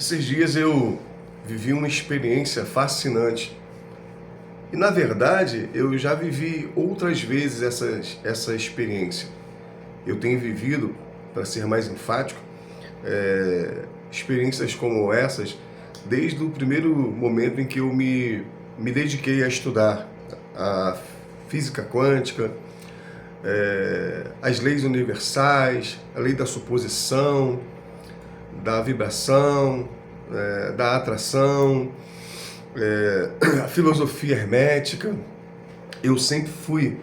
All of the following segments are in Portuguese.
Esses dias eu vivi uma experiência fascinante. E na verdade, eu já vivi outras vezes essa experiência. Eu tenho vivido, para ser mais enfático, experiências como essas desde o primeiro momento em que eu me dediquei a estudar a física quântica, as leis universais, a lei da suposição, da vibração, da atração, a filosofia hermética. Eu sempre fui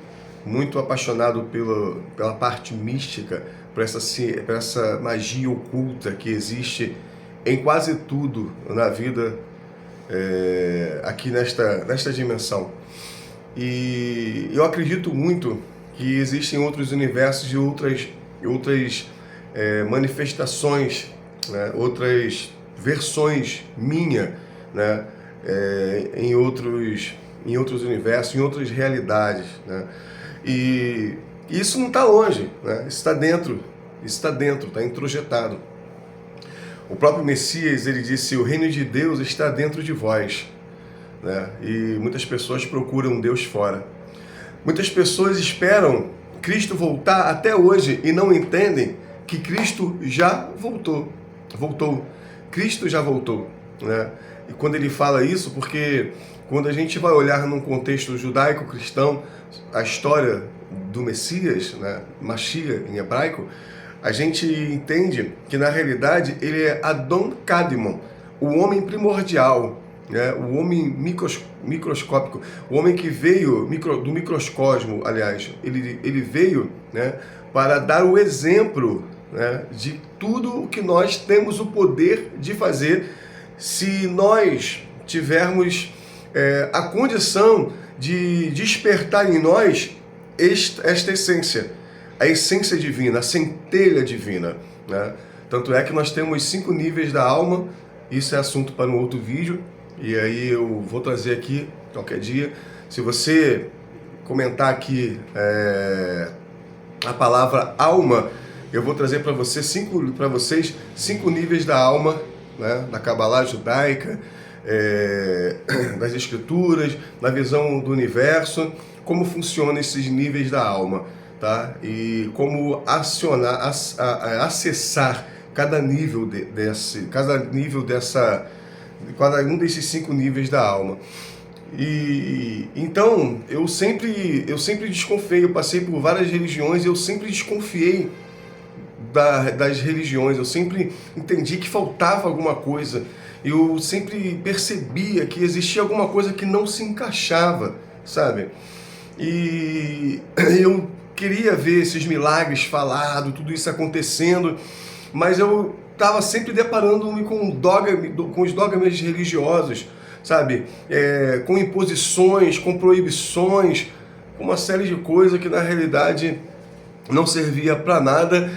muito apaixonado pela parte mística, por essa magia oculta que existe em quase tudo na vida, aqui nesta dimensão. E eu acredito muito que existem outros universos e outras manifestações, né, outras versões minha, né, em outros universos, em outras realidades, né? E isso não está longe, né? Isso está dentro, está introjetado. O próprio Messias, ele disse: o reino de Deus está dentro de vós, né? E muitas pessoas procuram Deus fora. Muitas pessoas esperam Cristo voltar até hoje e não entendem que Cristo já voltou. Cristo já voltou, né? E quando ele fala isso, porque quando a gente vai olhar num contexto judaico-cristão a história do Messias, né, Mashiach em hebraico, a gente entende que na realidade ele é Adon Kadmon, o homem primordial, né, o homem microscópico, o homem que veio do microcosmo, aliás, ele veio, né, para dar o exemplo, né, de tudo o que nós temos o poder de fazer se nós tivermos a condição de despertar em nós esta essência, a essência divina, a centelha divina, né? Tanto é que nós temos 5 níveis da alma. Isso é assunto para um outro vídeo, e aí eu vou trazer aqui qualquer dia. Se você comentar aqui a palavra alma, eu vou trazer para vocês 5 níveis da alma, né, da Kabbalah judaica, das escrituras, na visão do universo, como funcionam esses níveis da alma, tá? E como acessar cada um desses 5 níveis da alma. E então eu sempre desconfiei. Eu passei por várias religiões e eu sempre desconfiei das religiões. Eu sempre entendi que faltava alguma coisa. Eu sempre percebia que existia alguma coisa que não se encaixava, sabe? E eu queria ver esses milagres falados, tudo isso acontecendo, mas eu estava sempre deparando-me com os dogmas religiosos, sabe? Com imposições, com proibições, com uma série de coisas que na realidade não servia para nada,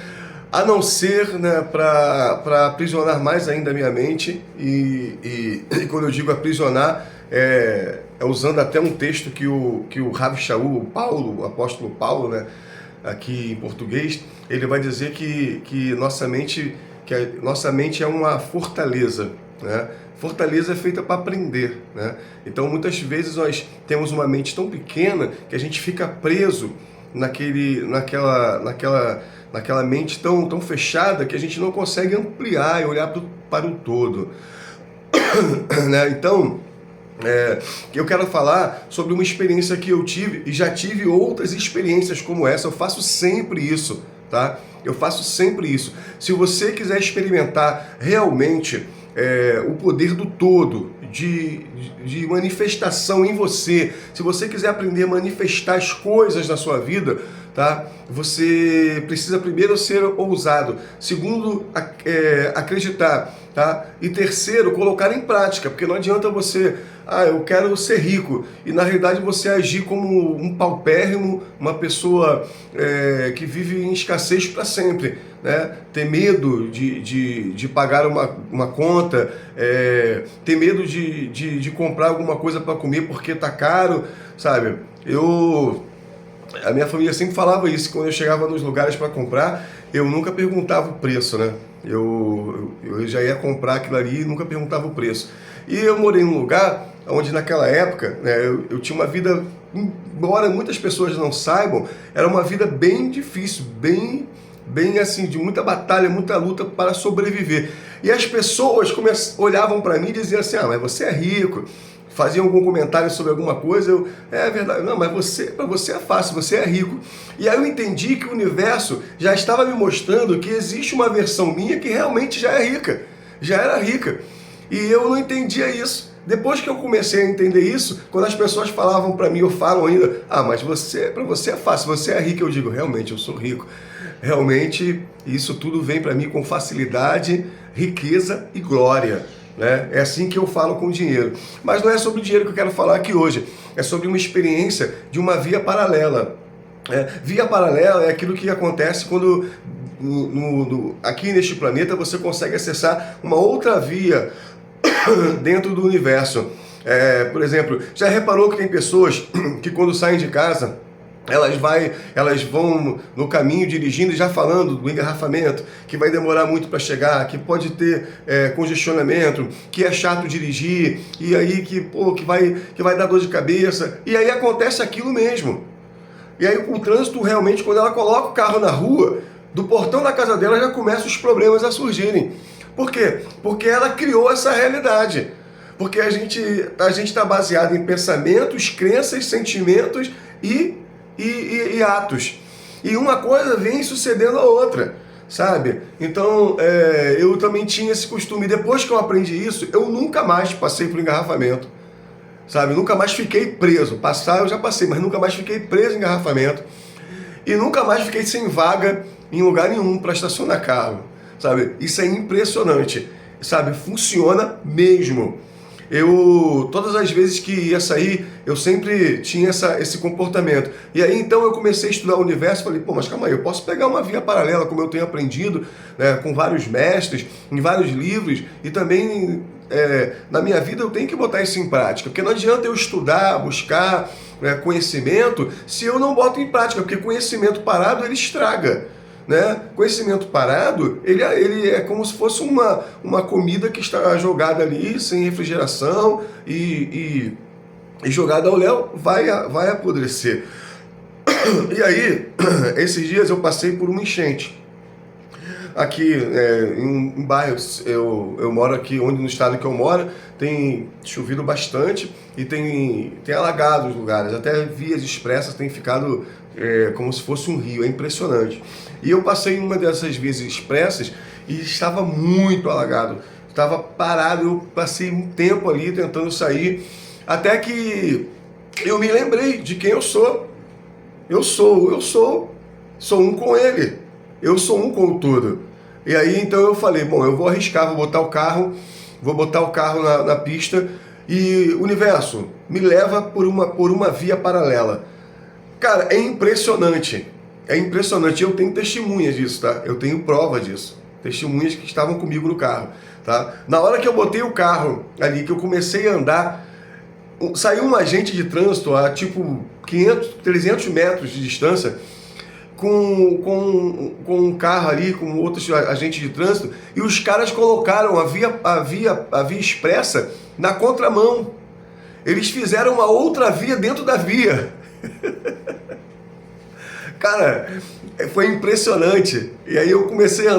a não ser, né, para aprisionar mais ainda a minha mente. E quando eu digo aprisionar, usando até um texto que o Rav Shaul, o apóstolo Paulo, né, aqui em português, ele vai dizer que a nossa mente é uma fortaleza, né? Fortaleza é feita para aprender, né? Então muitas vezes nós temos uma mente tão pequena que a gente fica preso naquela mente tão fechada que a gente não consegue ampliar e olhar para o todo. Né? Então, eu quero falar sobre uma experiência que eu tive, e já tive outras experiências como essa. Eu faço sempre isso, tá? Eu faço sempre isso. Se você quiser experimentar realmente o poder do todo, de manifestação em você, se você quiser aprender a manifestar as coisas na sua vida, tá? Você precisa primeiro ser ousado, segundo acreditar, tá? E terceiro, colocar em prática, porque não adianta você, eu quero ser rico, e na realidade você agir como um paupérrimo, uma pessoa que vive em escassez para sempre, né? Ter medo de pagar uma conta, ter medo de comprar alguma coisa para comer porque tá caro, sabe? A minha família sempre falava isso. Quando eu chegava nos lugares para comprar, eu nunca perguntava o preço, né? Eu já ia comprar aquilo ali e nunca perguntava o preço. E eu morei num lugar onde naquela época, né, eu tinha uma vida, embora muitas pessoas não saibam, era uma vida bem difícil, bem assim, de muita batalha, muita luta para sobreviver. E as pessoas olhavam para mim e diziam assim, mas você é rico. Faziam algum comentário sobre alguma coisa, é verdade, não, mas para você é fácil, você é rico. E aí eu entendi que o universo já estava me mostrando que existe uma versão minha que realmente já é rica, já era rica. E eu não entendia isso. Depois que eu comecei a entender isso, quando as pessoas falavam para mim, ou falam ainda, mas para você é fácil, você é rico, eu digo, realmente, eu sou rico. Realmente, isso tudo vem para mim com facilidade, riqueza e glória. Né? É assim que eu falo com o dinheiro. Mas não é sobre o dinheiro que eu quero falar aqui hoje. É sobre uma experiência de uma via paralela. Via paralela é aquilo que acontece quando aqui neste planeta você consegue acessar uma outra via dentro do universo. Por exemplo, já reparou que tem pessoas que quando saem de casa elas vão no caminho dirigindo e já falando do engarrafamento, que vai demorar muito para chegar, que pode ter congestionamento, que é chato dirigir, e aí que vai dar dor de cabeça, e aí acontece aquilo mesmo. E aí o trânsito realmente, quando ela coloca o carro na rua, do portão da casa dela já começam os problemas a surgirem. Por quê? Porque ela criou essa realidade. Porque a gente está baseado em pensamentos, crenças, sentimentos e atos. E uma coisa vem sucedendo a outra, sabe? Então, eu também tinha esse costume. Depois que eu aprendi isso, eu nunca mais passei por engarrafamento, sabe? Nunca mais fiquei preso. Passar eu já passei, mas nunca mais fiquei preso em engarrafamento. E nunca mais fiquei sem vaga em lugar nenhum para estacionar carro, sabe? Isso é impressionante, sabe? Funciona mesmo. Todas as vezes que ia sair, eu sempre tinha esse comportamento. E aí, então, eu comecei a estudar o universo e falei, mas calma aí, eu posso pegar uma via paralela, como eu tenho aprendido, né, com vários mestres, em vários livros, e também, na minha vida, eu tenho que botar isso em prática. Porque não adianta eu estudar, buscar conhecimento, se eu não boto em prática, porque conhecimento parado, ele estraga. Né? Conhecimento parado, ele é como se fosse uma comida que está jogada ali, sem refrigeração e jogada ao léu, vai apodrecer. E aí, esses dias eu passei por uma enchente. Aqui em um bairro, eu moro aqui, no estado que eu moro, tem chovido bastante e tem alagado os lugares, até vias expressas têm ficado como se fosse um rio, é impressionante. E eu passei em uma dessas vias expressas e estava muito alagado, estava parado, eu passei um tempo ali tentando sair, até que eu me lembrei de quem eu sou. Eu sou um com ele, eu sou um com o todo. E aí então eu falei, eu vou arriscar, vou botar o carro na pista e universo, me leva por uma via paralela. Cara, é impressionante, eu tenho testemunhas disso, tá? Eu tenho prova disso, testemunhas que estavam comigo no carro, tá? Na hora que eu botei o carro ali, que eu comecei a andar, saiu um agente de trânsito a tipo 300 metros de distância, com um carro ali, com outros agentes de trânsito, e os caras colocaram a via expressa na contramão. Eles fizeram uma outra via dentro da via. Cara, foi impressionante. E aí eu comecei a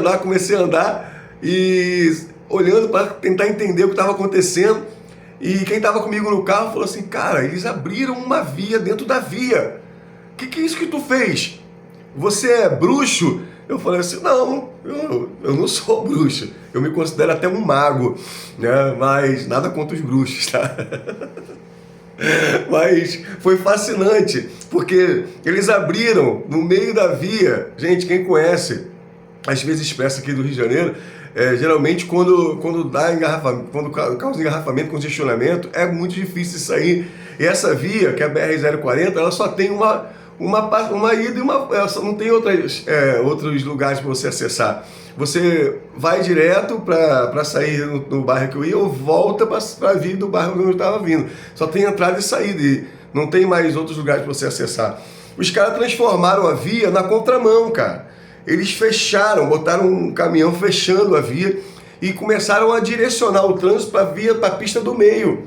andar e olhando para tentar entender o que estava acontecendo. E quem estava comigo no carro falou assim, cara, eles abriram uma via dentro da via. Que é isso que tu fez? Você é bruxo? Eu falei assim, não, eu não sou bruxo. Eu me considero até um mago, né? Mas nada contra os bruxos, tá? Mas foi fascinante, porque eles abriram no meio da via. Gente, quem conhece as vias expressas aqui do Rio de Janeiro, geralmente quando dá engarrafamento, quando causa engarrafamento, congestionamento, é muito difícil sair. E essa via, que é a BR-040, ela só tem uma ida e ela só não tem outros lugares para você acessar. Você vai direto para sair no bairro que eu ia, ou volta para vir do bairro onde eu estava vindo. Só tem entrada e saída, e não tem mais outros lugares para você acessar. Os caras transformaram a via na contramão, cara. eles fecharam, botaram um caminhão fechando a via e começaram a direcionar o trânsito para a pista do meio.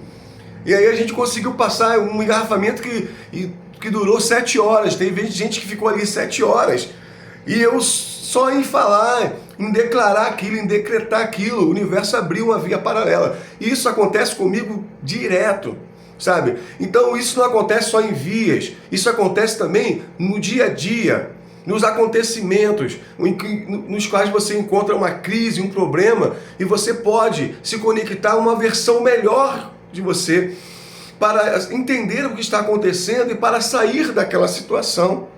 E aí a gente conseguiu passar um engarrafamento que durou 7 horas. Teve gente que ficou ali 7 horas. E eu só em falar, em declarar aquilo, em decretar aquilo, o universo abriu uma via paralela. E isso acontece comigo direto, sabe? Então isso não acontece só em vias, isso acontece também no dia a dia, nos acontecimentos nos quais você encontra uma crise, um problema, e você pode se conectar a uma versão melhor de você, para entender o que está acontecendo e para sair daquela situação.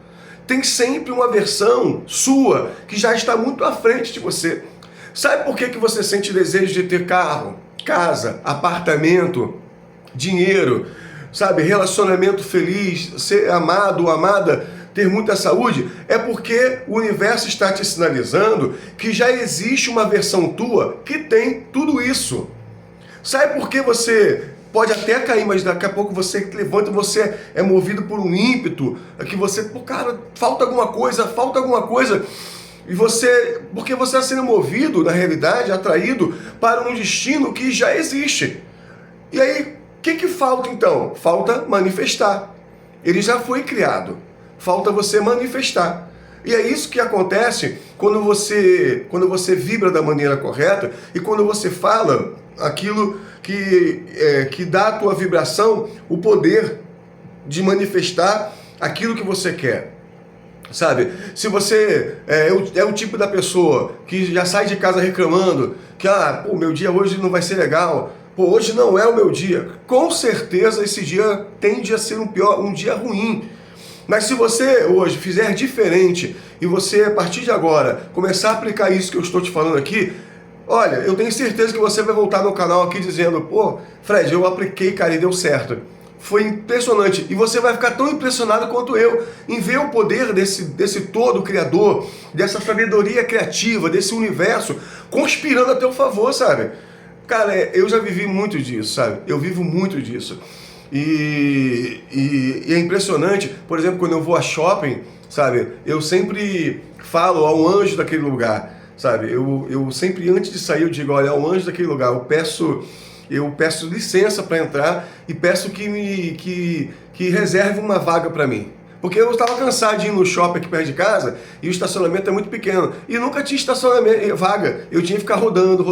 Tem sempre uma versão sua que já está muito à frente de você. Sabe por que você sente desejo de ter carro, casa, apartamento, dinheiro, sabe, relacionamento feliz, ser amado ou amada, ter muita saúde? É porque o universo está te sinalizando que já existe uma versão tua que tem tudo isso. Sabe por que você pode até cair, mas daqui a pouco você levanta, você é movido por um ímpeto, que você, pô, cara, falta alguma coisa, e você, porque você está sendo movido, na realidade, atraído para um destino que já existe. E aí, o que falta então? Falta manifestar. Ele já foi criado, falta você manifestar. E é isso que acontece quando você vibra da maneira correta e quando você fala aquilo que dá à tua vibração o poder de aquilo que você quer. Sabe? Se você é o tipo da pessoa que já sai de casa reclamando que pô, meu dia hoje não vai ser legal, pô, hoje não é o meu dia, com certeza esse dia tende a ser um dia ruim. Mas se você hoje fizer diferente e você, a partir de agora, começar a aplicar isso que eu estou te falando aqui, olha, eu tenho certeza que você vai voltar no canal aqui dizendo, pô, Fred, eu apliquei, cara, e deu certo. Foi impressionante. E você vai ficar tão impressionado quanto eu em ver o poder desse todo criador, dessa sabedoria criativa, desse universo conspirando a teu favor, sabe? Cara, eu já vivi muito disso, sabe? Eu vivo muito disso. E é impressionante, por exemplo, quando eu vou a shopping, sabe? Eu sempre falo ao anjo daquele lugar, sabe? Eu sempre, antes de sair, eu digo, olha, ao anjo daquele lugar, eu peço licença para entrar e peço que reserve uma vaga para mim. Porque eu estava cansado de ir no shopping aqui perto de casa e o estacionamento é muito pequeno. E nunca tinha estacionamento, vaga. Eu tinha que ficar rodando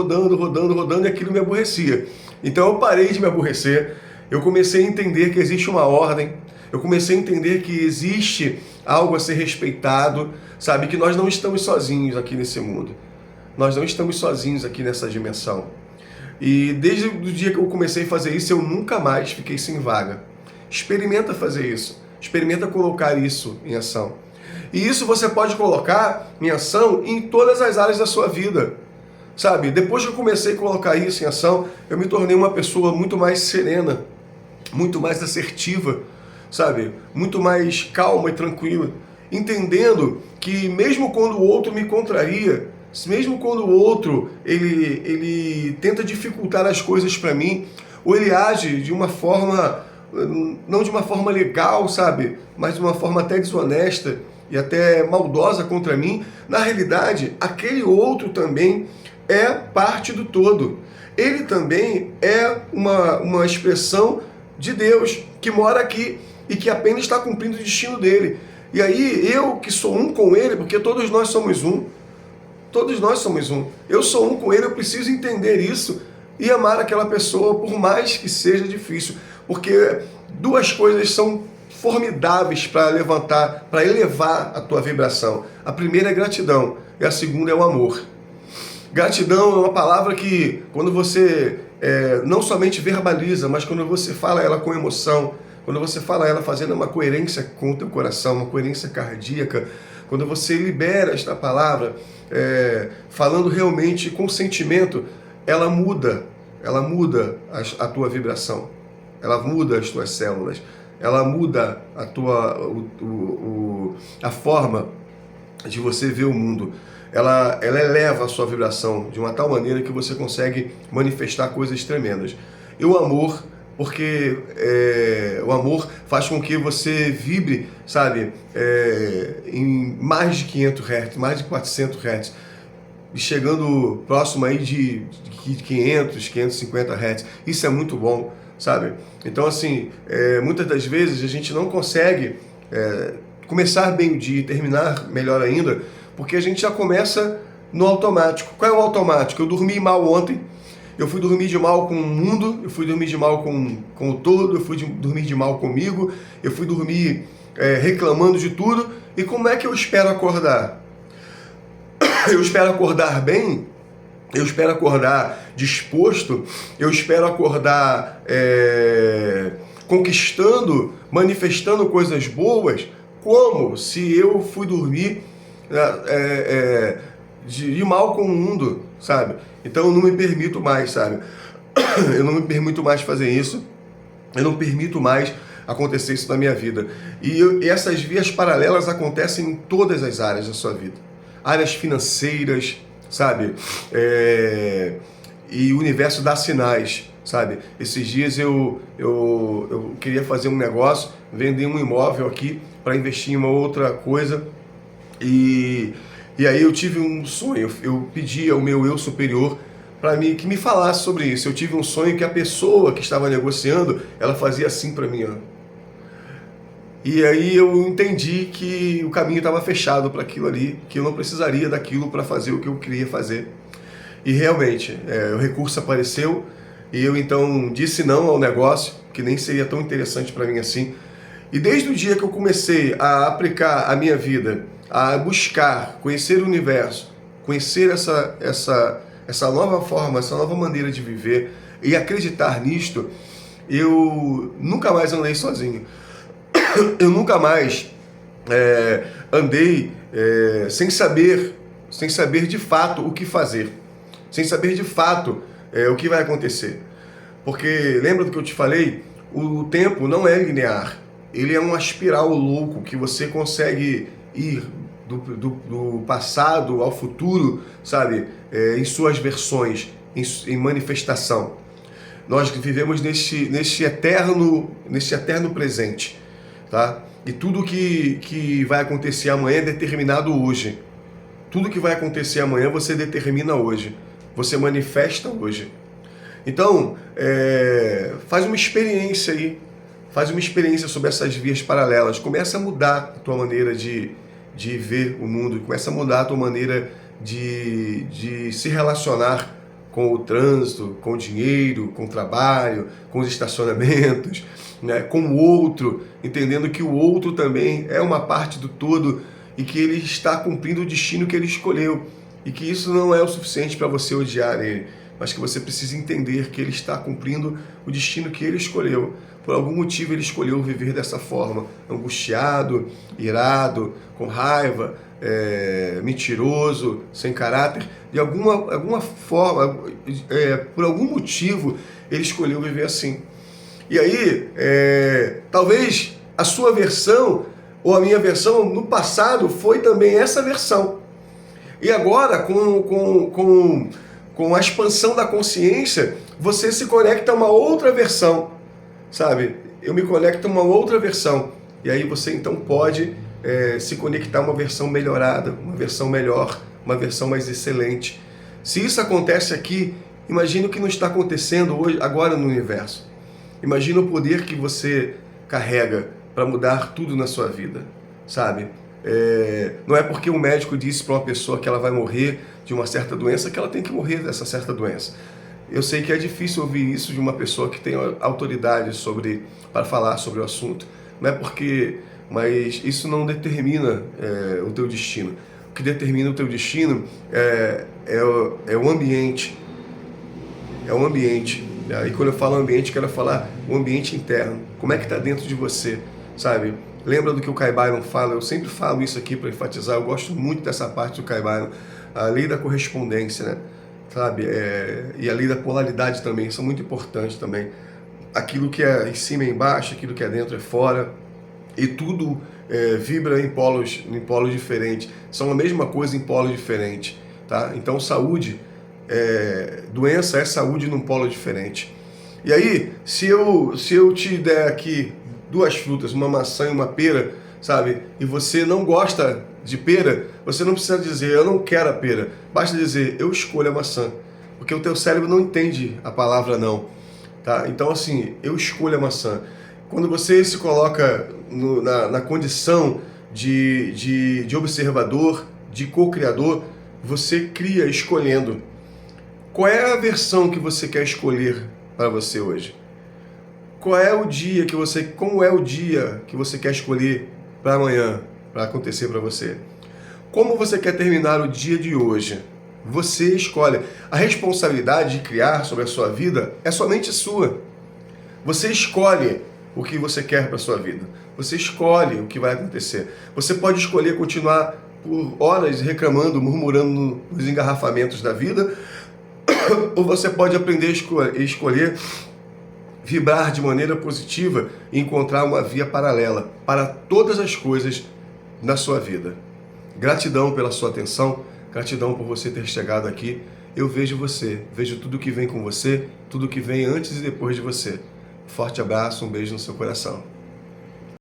e aquilo me aborrecia. Então eu parei de me aborrecer. Eu comecei a entender que existe uma ordem. Eu comecei a entender que existe algo a ser respeitado. Sabe, que nós não estamos sozinhos aqui nesse mundo. Nós não estamos sozinhos aqui nessa dimensão. E desde o dia que eu comecei a fazer isso, eu nunca mais fiquei sem vaga. Experimenta fazer isso. Experimenta colocar isso em ação. E isso você pode colocar em ação em todas as áreas da sua vida. Sabe, depois que eu comecei a colocar isso em ação, eu me tornei uma pessoa muito mais serena, muito mais assertiva, sabe? Muito mais calma e tranquila. Entendendo que mesmo quando o outro me contraria, mesmo quando o outro ele tenta dificultar as coisas para mim, ou ele age de uma forma, não de uma forma legal, sabe, mas de uma forma até desonesta e até maldosa contra mim, na realidade, aquele outro também é parte do todo. Ele também é uma expressão de Deus que mora aqui e que apenas está cumprindo o destino dele. E aí, eu que sou um com ele, porque todos nós somos um, todos nós somos um. Eu sou um com ele, eu preciso entender isso e amar aquela pessoa, por mais que seja difícil. Porque duas coisas são formidáveis para levantar, para elevar a tua vibração. A primeira é gratidão e a segunda é o amor. Gratidão é uma palavra que, quando você não somente verbaliza, mas quando você fala ela com emoção, quando você fala ela fazendo uma coerência com o teu coração, uma coerência cardíaca, quando você libera esta palavra, falando realmente com sentimento, ela muda a tua vibração, ela muda as tuas células, ela muda a forma de você ver o mundo. Ela eleva a sua vibração de uma tal maneira que você consegue manifestar coisas tremendas. E o amor porque o amor faz com que você vibre, sabe, em mais de 500 Hz, mais de 400 Hz, e chegando próximo aí de 500, 550 Hz. Isso é muito bom, sabe? Então, assim, muitas das vezes a gente não consegue começar bem o dia e terminar melhor ainda, porque a gente já começa no automático. Qual é o automático? Eu dormi mal ontem, eu fui dormir de mal com o mundo, eu fui dormir de mal com o todo, eu fui dormir de mal comigo, eu fui dormir reclamando de tudo. E como é que eu espero acordar? Eu espero acordar bem, eu espero acordar disposto, eu espero acordar conquistando, manifestando coisas boas, como se eu fui dormir de mal com o mundo, sabe? Então eu não me permito mais, sabe? Eu não me permito mais fazer isso, eu não permito mais acontecer isso na minha vida. E essas vias paralelas acontecem em todas as áreas da sua vida. Áreas financeiras, sabe? E o universo dá sinais, sabe? Esses dias eu queria fazer um negócio, vender um imóvel aqui para investir em uma outra coisa. E aí eu tive um sonho, eu pedi ao meu eu superior para mim que me falasse sobre isso. Eu tive um sonho que a pessoa que estava negociando, ela fazia assim para mim, ó. E aí eu entendi que o caminho estava fechado para aquilo ali, que eu não precisaria daquilo para fazer o que eu queria fazer. E realmente, o recurso apareceu e eu então disse não ao negócio, que nem seria tão interessante para mim assim. E desde o dia que eu comecei a aplicar a minha vida, a buscar, conhecer o universo, conhecer essa nova forma, essa nova maneira de viver e acreditar nisto, eu nunca mais andei sozinho. Eu nunca mais andei sem saber de fato o que fazer, sem saber de fato o que vai acontecer. Porque lembra do que eu te falei? O tempo não é linear, ele é uma espiral louco que você consegue ir do passado ao futuro, sabe? Em suas versões, em manifestação. Nós vivemos neste eterno presente, tá? E tudo que vai acontecer amanhã é determinado hoje. Tudo que vai acontecer amanhã você determina hoje. Você manifesta hoje. Então, faz uma experiência aí. Faz uma experiência sobre essas vias paralelas. Começa a mudar a tua maneira de ver o mundo. Começa a mudar a tua maneira de se relacionar com o trânsito, com o dinheiro, com o trabalho, com os estacionamentos, né? Com o outro, entendendo que o outro também é uma parte do todo e que ele está cumprindo o destino que ele escolheu e que isso não é o suficiente para você odiar ele, mas que você precisa entender que ele está cumprindo o destino que ele escolheu. Por algum motivo ele escolheu viver dessa forma, angustiado, irado, com raiva, mentiroso, sem caráter. De alguma forma, por algum motivo, ele escolheu viver assim. E aí, talvez a sua versão, ou a minha versão, no passado, foi também essa versão. E agora, com a expansão da consciência, você se conecta a uma outra versão, sabe? Eu me conecto a uma outra versão. E aí você então pode se conectar a uma versão melhorada, uma versão melhor, uma versão mais excelente. Se isso acontece aqui, imagine o que não está acontecendo hoje, agora no universo. Imagina o poder que você carrega para mudar tudo na sua vida, sabe? Não é porque o médico disse para uma pessoa que ela vai morrer de uma certa doença que ela tem que morrer dessa certa doença. Eu sei que é difícil ouvir isso de uma pessoa que tem autoridade para falar sobre o assunto. Não é porque, mas isso não determina o teu destino. O que determina o teu destino é o ambiente. É o ambiente. E quando eu falo ambiente, quero falar o ambiente interno. Como é que está dentro de você, sabe? Lembra do que o Kai Byron fala? Eu sempre falo isso aqui para enfatizar. Eu gosto muito dessa parte do Kai Byron. A lei da correspondência, né? Sabe? E a lei da polaridade também, são muito importantes também. Aquilo que é em cima é embaixo, aquilo que é dentro é fora. E tudo vibra em polos diferentes. São a mesma coisa em polos diferentes. Tá? Então, saúde, doença é saúde num polo diferente. E aí, se eu te der aqui duas frutas, uma maçã e uma pera, sabe? E você não gosta de pera, você não precisa dizer, eu não quero a pera. Basta dizer, eu escolho a maçã. Porque o teu cérebro não entende a palavra não. Tá? Então, assim, eu escolho a maçã. Quando você se coloca na condição de observador, de co-criador, você cria escolhendo. Qual é a versão que você quer escolher para você hoje? Como é o dia que você quer escolher para amanhã, para acontecer para você? Como você quer terminar o dia de hoje? Você escolhe. A responsabilidade de criar sobre a sua vida é somente sua. Você escolhe o que você quer para a sua vida. Você escolhe o que vai acontecer. Você pode escolher continuar por horas reclamando, murmurando nos engarrafamentos da vida, ou você pode aprender a escolher vibrar de maneira positiva e encontrar uma via paralela para todas as coisas na sua vida. Gratidão pela sua atenção, gratidão por você ter chegado aqui. Eu vejo você, vejo tudo que vem com você, tudo que vem antes e depois de você. Forte abraço, um beijo no seu coração.